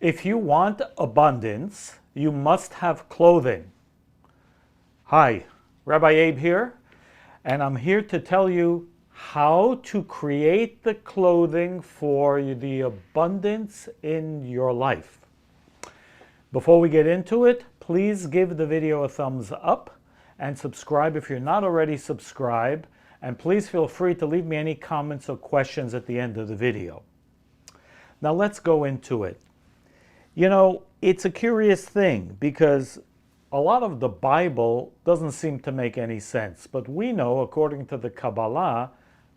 If you want abundance, you must have clothing. Hi, Rabbi Abe here, and I'm here to tell you how to create the clothing for the abundance in your life. Before we get into it, please give the video a thumbs up and subscribe if you're not already subscribed, and please feel free to leave me any comments or questions at the end of the video. Now let's go into it. You know, it's a curious thing because a lot of the Bible doesn't seem to make any sense. But we know, according to the Kabbalah,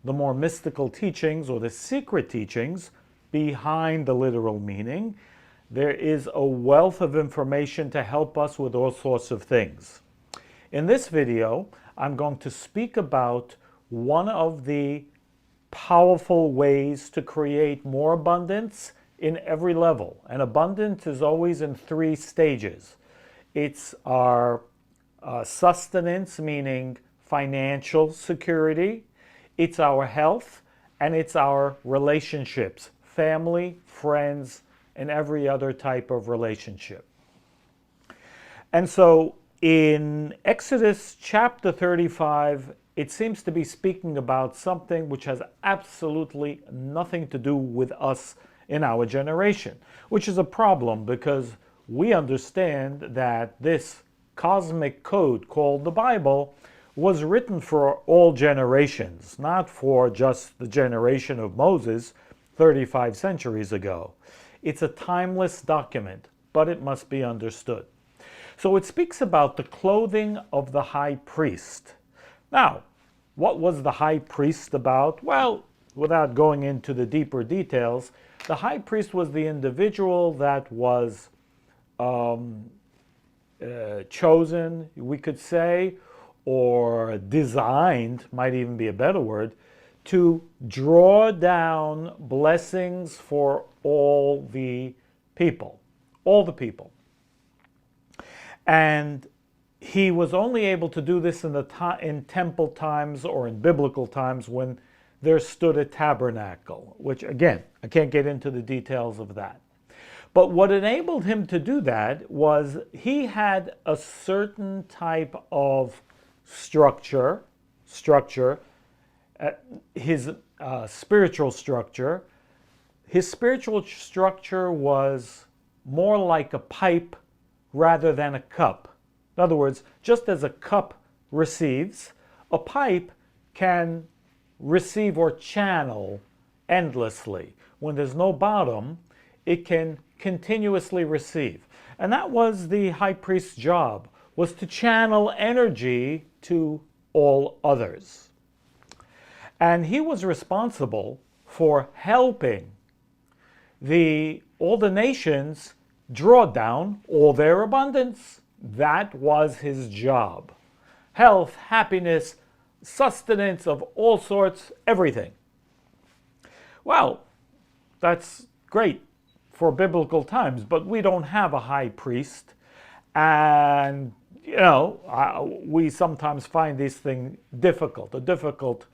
the more mystical teachings or the secret teachings behind the literal meaning, there is a wealth of information to help us with all sorts of things. In this video, I'm going to speak about one of the powerful ways to create more abundance in every level. And abundance is always in three stages. It's our sustenance, meaning financial security, it's our health, and it's our relationships, family, friends, and every other type of relationship. And so in Exodus chapter 35, it seems to be speaking about something which has absolutely nothing to do with us in our generation, which is a problem because we understand that this cosmic code called the Bible was written for all generations, not for just the generation of Moses 35 centuries ago. It's a timeless document, but it must be understood. So it speaks about the clothing of the high priest. Now, what was the high priest about? Well, without going into the deeper details, the high priest was the individual that was chosen, we could say, or designed, might even be a better word, to draw down blessings for all the people. All the people. And he was only able to do this in temple times or in biblical times when there stood a tabernacle, which again, I can't get into the details of that. But what enabled him to do that was he had a certain type of structure, his spiritual structure. His spiritual structure was more like a pipe rather than a cup. In other words, just as a cup receives, a pipe can receive or channel endlessly. When there's no bottom, it can continuously receive. And that was the high priest's job, was to channel energy to all others. And he was responsible for helping all the nations draw down all their abundance. That was his job. Health, happiness, sustenance of all sorts, everything. Well, that's great for biblical times, but we don't have a high priest. And, you know, we sometimes find this thing difficult, a difficult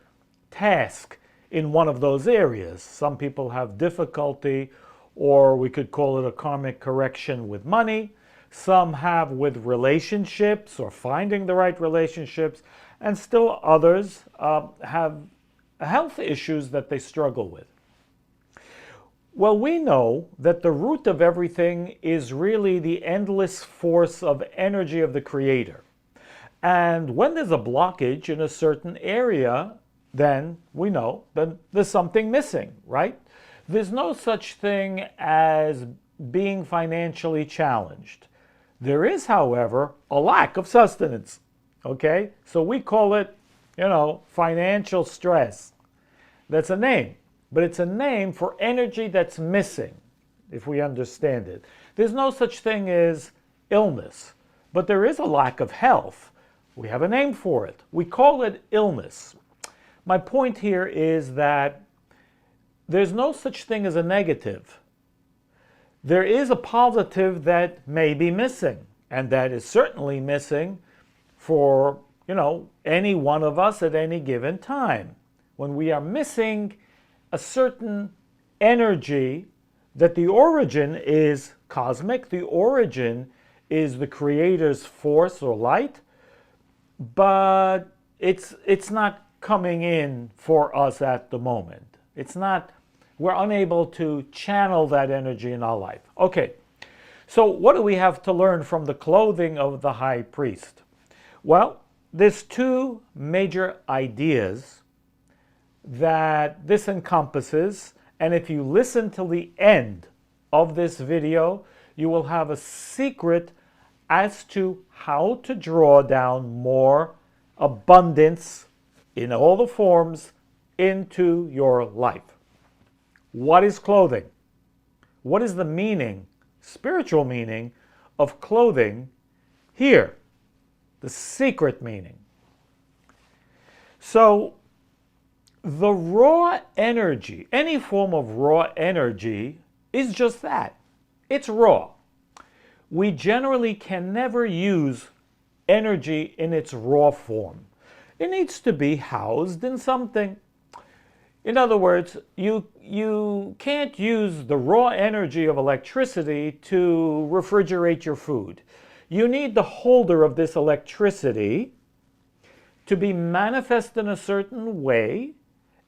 task in one of those areas. Some people have difficulty, or we could call it a karmic correction with money. Some have with relationships or finding the right relationships, and still others have health issues that they struggle with. Well, we know that the root of everything is really the endless force of energy of the Creator. And when there's a blockage in a certain area, then we know that there's something missing, right? There's no such thing as being financially challenged. There is, however, a lack of sustenance, okay? So we call it, financial stress. That's a name, but it's a name for energy that's missing, if we understand it. There's no such thing as illness, but there is a lack of health. We have a name for it. We call it illness. My point here is that there's no such thing as a negative. There is a positive that may be missing, and that is certainly missing for, any one of us at any given time. When we are missing a certain energy that the origin is cosmic. The origin is the Creator's force or light, but it's not coming in for us at the moment. It's not, we're unable to channel that energy in our life. Okay, so what do we have to learn from the clothing of the high priest? Well, there's two major ideas that this encompasses, and if you listen till the end of this video, you will have a secret as to how to draw down more abundance in all the forms into your life. What is clothing? What is the meaning, spiritual meaning, of clothing here? The secret meaning. So, the raw energy, any form of raw energy, is just that. It's raw. We generally can never use energy in its raw form. It needs to be housed in something. In other words, you can't use the raw energy of electricity to refrigerate your food. You need the holder of this electricity to be manifest in a certain way,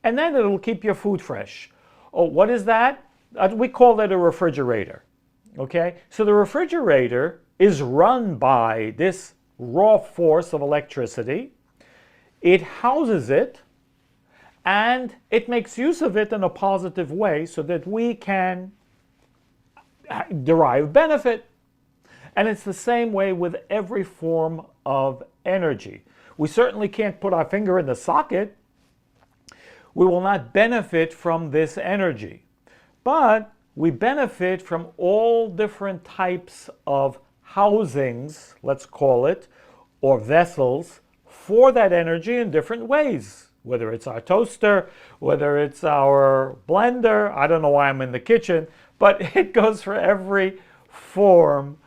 and then it'll keep your food fresh. Oh, what is that? We call that a refrigerator. Okay? So the refrigerator is run by this raw force of electricity. It houses it, and it makes use of it in a positive way so that we can derive benefit. And it's the same way with every form of energy. We certainly can't put our finger in the socket. We will not benefit from this energy. But we benefit from all different types of housings, let's call it, or vessels, for that energy in different ways. Whether it's our toaster, whether it's our blender, I don't know why I'm in the kitchen, but it goes for every form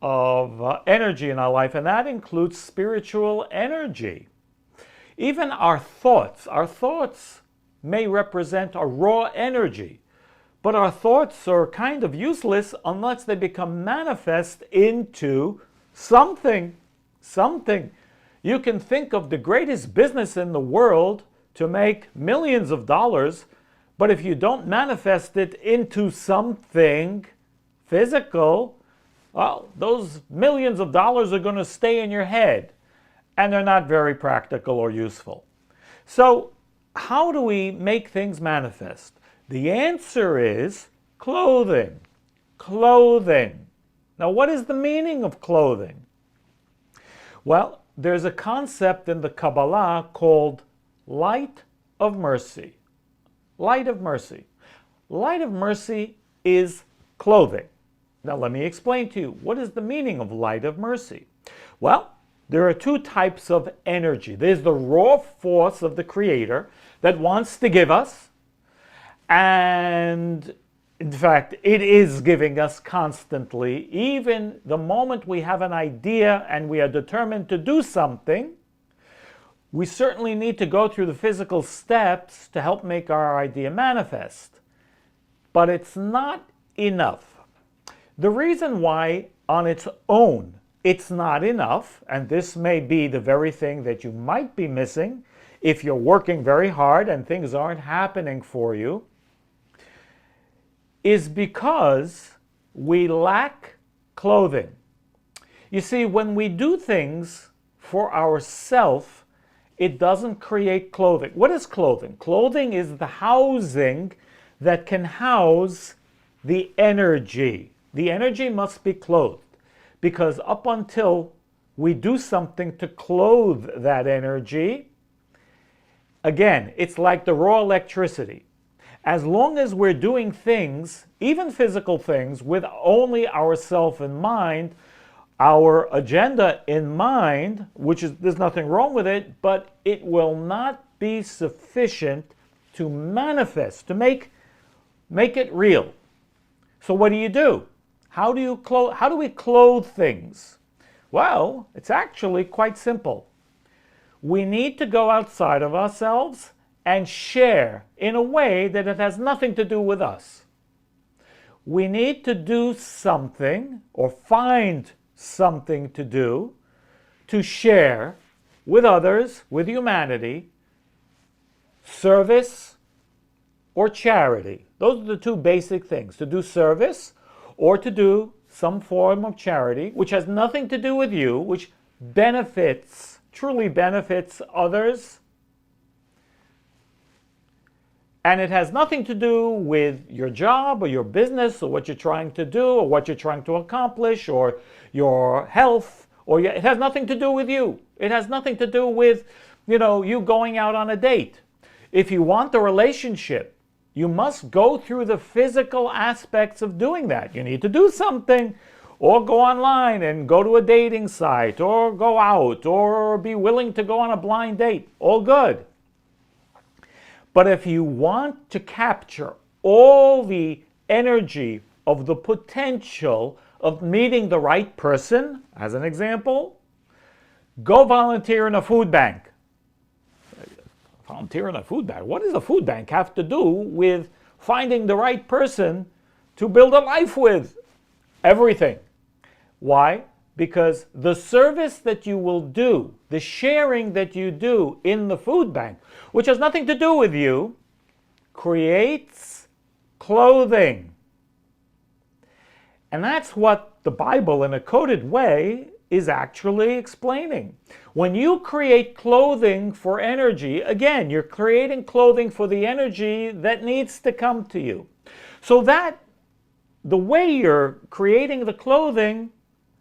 of energy in our life, and that includes spiritual energy. Even our thoughts may represent a raw energy, but our thoughts are kind of useless unless they become manifest into something. You can think of the greatest business in the world to make millions of dollars, but if you don't manifest it into something physical, well, those millions of dollars are going to stay in your head, and they're not very practical or useful. So, how do we make things manifest? The answer is clothing. Clothing. Now, what is the meaning of clothing? Well, there's a concept in the Kabbalah called light of mercy. Light of mercy. Light of mercy is clothing. Now let me explain to you, what is the meaning of light of mercy? Well, there are two types of energy. There's the raw force of the Creator that wants to give us, and in fact, it is giving us constantly. Even the moment we have an idea and we are determined to do something, we certainly need to go through the physical steps to help make our idea manifest. But it's not enough. The reason why on its own it's not enough, and this may be the very thing that you might be missing if you're working very hard and things aren't happening for you, is because we lack clothing. You see, when we do things for ourselves, it doesn't create clothing. What is clothing? Clothing is the housing that can house the energy. The energy must be clothed, because up until we do something to clothe that energy, again, it's like the raw electricity. As long as we're doing things, even physical things, with only ourself in mind, our agenda in mind, which is, there's nothing wrong with it, but it will not be sufficient to manifest, to make it real. So what do? How do we clothe things? Well, it's actually quite simple. We need to go outside of ourselves and share in a way that it has nothing to do with us. we need to do something or find something to do to share with others, with humanity, service or charity. Those are the two basic things, to do service or to do some form of charity, which has nothing to do with you, which benefits, truly benefits others. And it has nothing to do with your job or your business or what you're trying to do or what you're trying to accomplish or your health, it has nothing to do with you. It has nothing to do with, you going out on a date. If you want the relationship, you must go through the physical aspects of doing that. You need to do something, or go online and go to a dating site, or go out, or be willing to go on a blind date. All good. But if you want to capture all the energy of the potential of meeting the right person, as an example, go volunteer in a food bank. Volunteer in a food bank? What does a food bank have to do with finding the right person to build a life with? Everything. Why? Because the service that you will do, the sharing that you do in the food bank, which has nothing to do with you, creates clothing. And that's what the Bible, in a coded way, is actually explaining. When you create clothing for energy, again, you're creating clothing for the energy that needs to come to you. So that the way you're creating the clothing,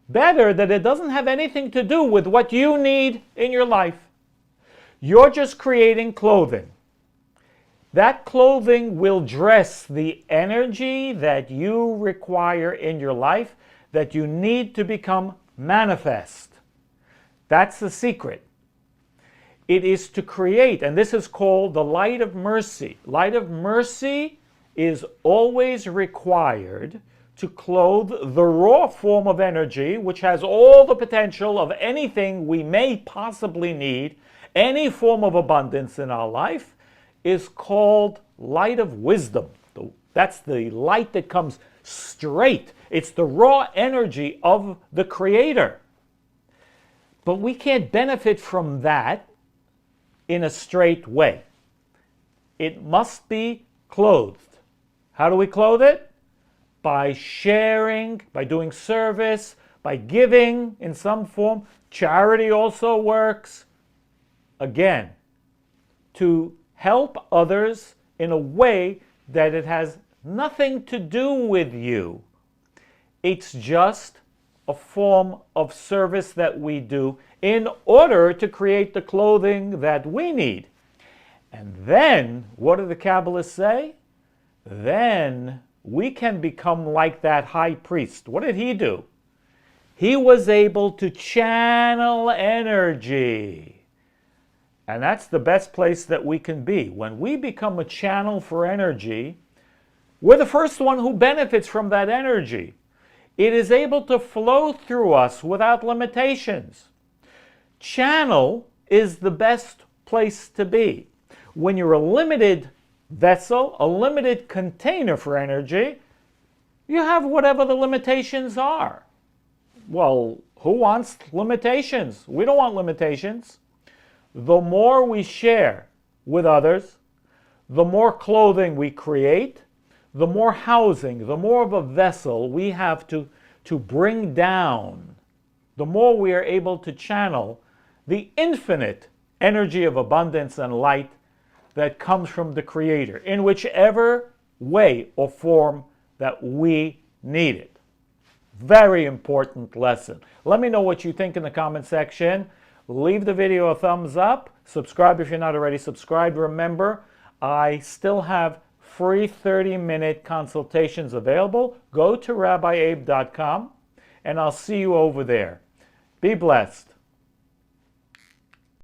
better that it doesn't have anything to do with what you need in your life. You're just creating clothing. That clothing will dress the energy that you require in your life, that you need to become manifest. That's the secret. It is to create, and this is called the light of mercy. Light of mercy is always required to clothe the raw form of energy, which has all the potential of anything we may possibly need, any form of abundance in our life, is called light of wisdom. That's the light that comes straight. It's the raw energy of the Creator. But we can't benefit from that in a straight way. It must be clothed. How do we clothe it? By sharing, by doing service, by giving in some form. Charity also works. Again, to help others in a way that it has nothing to do with you. It's just a form of service that we do in order to create the clothing that we need. And then, what do the Kabbalists say? Then we can become like that high priest. What did he do? He was able to channel energy. And that's the best place that we can be. When we become a channel for energy, we're the first one who benefits from that energy. It is able to flow through us without limitations. Channel is the best place to be. When you're a limited vessel, a limited container for energy, you have whatever the limitations are. Well, who wants limitations? We don't want limitations. The more we share with others, the more clothing we create, the more housing, the more of a vessel we have to bring down, the more we are able to channel the infinite energy of abundance and light that comes from the Creator, in whichever way or form that we need it. Very important lesson. Let me know what you think in the comment section. Leave the video a thumbs up. Subscribe if you're not already subscribed. Remember, I still have free 30-minute consultations available. Go to rabbieabe.com and I'll see you over there. Be blessed.